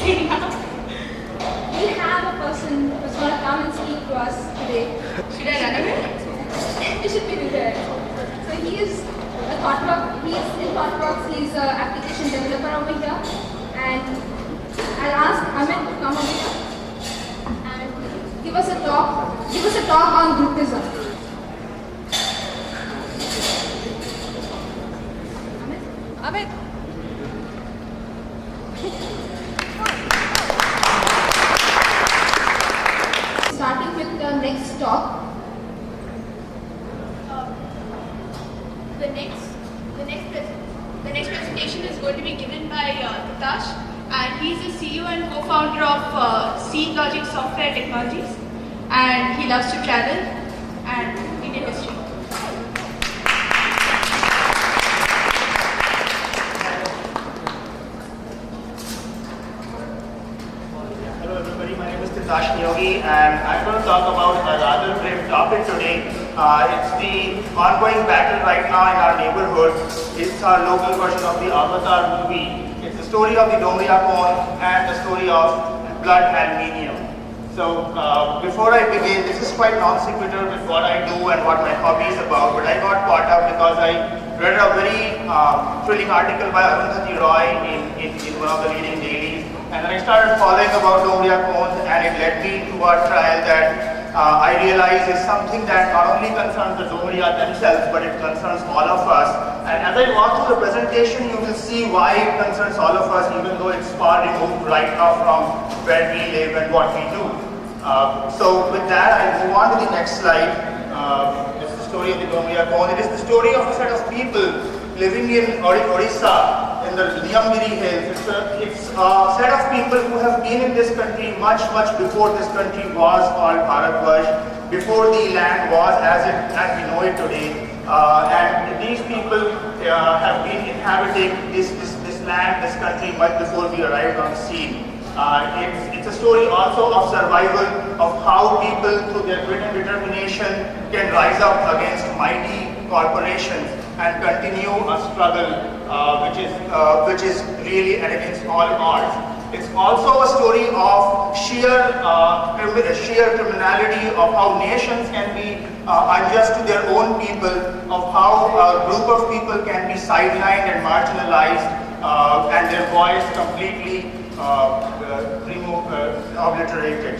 say now? We have a person who's going to come and speak to us today. Should I run away? You should be there. So he is a ThoughtWorks. He is in ThoughtWorks. He's an application developer over here. And I'll ask Amit to come over here and give us a talk. Give us a talk on groupism. Amit. Starting with the next talk. The next presentation is going to be given by Titash, and he's the CEO and co-founder of SeedLogic Software Technologies, and he loves to travel and Indian history. Hello everybody, my name is Titash Niyogi and I'm going to talk about a rather grim topic today. It's the ongoing battle right now in our neighborhood. It's our local version of the Avatar movie. It's the story of the Dongriya Pond and the story of blood aluminium. So before I begin, this is quite non-sequitur with what I do and what my hobby is about, but I got caught up because I read a very thrilling article by Arundhati Roy in one of the leading dailies. And then I started following about Dongriya Pond, and it led me to a trial that I realize is something that not only concerns the Dongriya themselves, but it concerns all of us. And as I walk through the presentation, you will see why it concerns all of us, even though it's far removed right now from where we live and what we do. So with that, I move on to the next slide. It's the story of the Dongriya Pond. It is the story of a set of people living in Odisha, in the Niyamgiri Hills. It's a set of people who have been in this country much before this country was called Bharatvarsh, before the land was as we know it today. And these people have been inhabiting this land, this country, much before we arrived on the scene. It's a story also of survival, of how people through their grit and determination can rise up against mighty corporations and continue a struggle which is really against all odds. It's also a story of sheer criminality, of how nations can be unjust to their own people, of how a group of people can be sidelined and marginalized and their voice completely obliterated.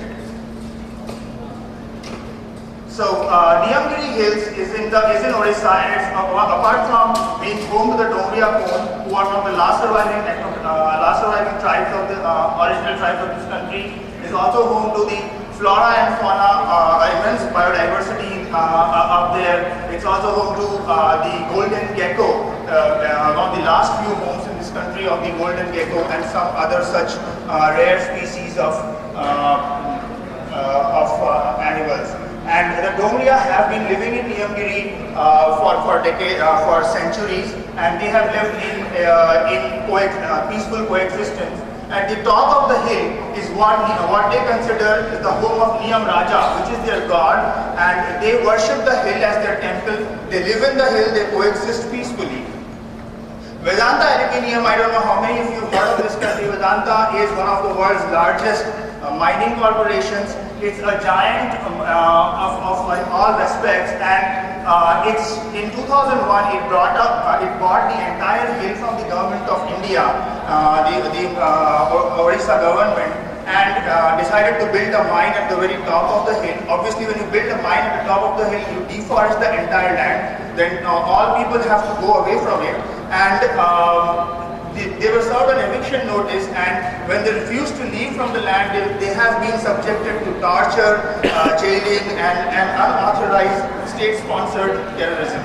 So Niyamgiri Hills is in Odisha, and it's apart from being home to the Dongriya Pond, who are one of the last surviving tribes of the original tribes of this country, is also home to the flora and fauna, immense biodiversity up there. It's also home to the golden gecko, one of the last few homes in this country of the golden gecko and some other such rare species of animals. And the Dongriya have been living in Niyamgiri for centuries, and they have lived in peaceful coexistence. At the top of the hill is what they consider is the home of Niyam Raja, which is their god, and they worship the hill as their temple. They live in the hill, they coexist peacefully. Vedanta Aluminium, I don't know how many of you have heard of this country. Vedanta is one of the world's largest mining corporations. It's a giant of all respects, and it's in 2001 it bought the entire hill from the government of India, the Odisha government, and decided to build a mine at the very top of the hill. Obviously, when you build a mine at the top of the hill, you deforest the entire land. Then all people have to go away from it, and they were served an eviction notice, and when they refused to leave from the land, they have been subjected to torture, jailing, and unauthorized state-sponsored terrorism.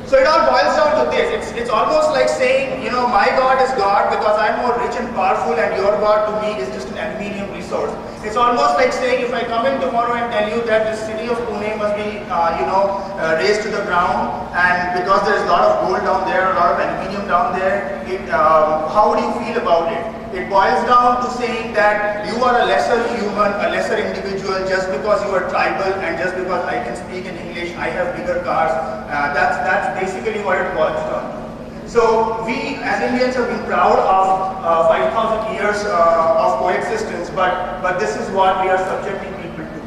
So it all boils down to this. It's almost like saying, you know, my God is God because I'm more rich and powerful, and your God to me is just an aluminium resource. It's almost like saying, if I come in tomorrow and tell you that the city of Pune must be, razed to the ground, and because there's a lot of gold down there, a lot of aluminium down there, how would you feel about it? It boils down to saying that you are a lesser human, a lesser individual, just because you are tribal and just because I can speak in English, I have bigger cars. That's basically what it boils down to. So we as Indians have been proud of 5,000 years of coexistence, but this is what we are subjecting people to.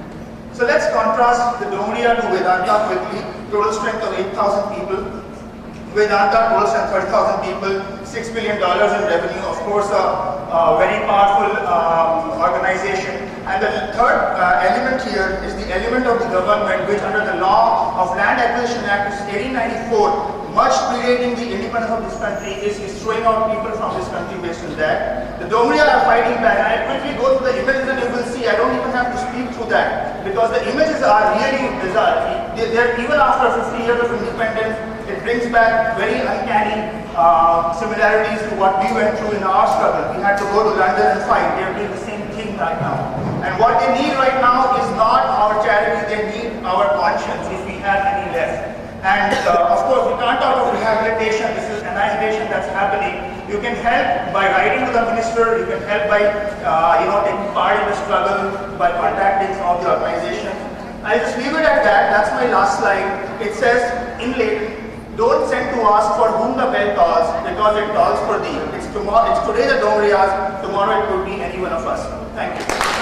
So let's contrast the Dongriya to Vedanta quickly. Total strength of 8,000 people. Vedanta, total strength 30,000 people, $6 billion in revenue, of course a very powerful organization. And the third element here is the element of the government, which under the law of Land Acquisition Act, which is 1894, much predating the independence of this country, is throwing out people from this country based on that. The Dongriya are fighting back, and I quickly go through the images and you will see I don't even have to speak through that, because the images are really bizarre. They're, even after 50 years of independence, it brings back very uncanny similarities to what we went through in our struggle. We had to go to London and fight. They're doing the same thing right now. And what they need right now is not our charity, they need our conscience, if we have any left. And of course, we can't talk of rehabilitation. This is annihilation that's happening. You can help by writing to the minister. You can help by taking part in the struggle, by contacting some of the organizations. I'll just leave it at that. That's my last slide. It says in Latin, don't send to ask for whom the bell tolls, because it tolls for thee. It's today the Dongriyas, tomorrow it could be any one of us. Thank you.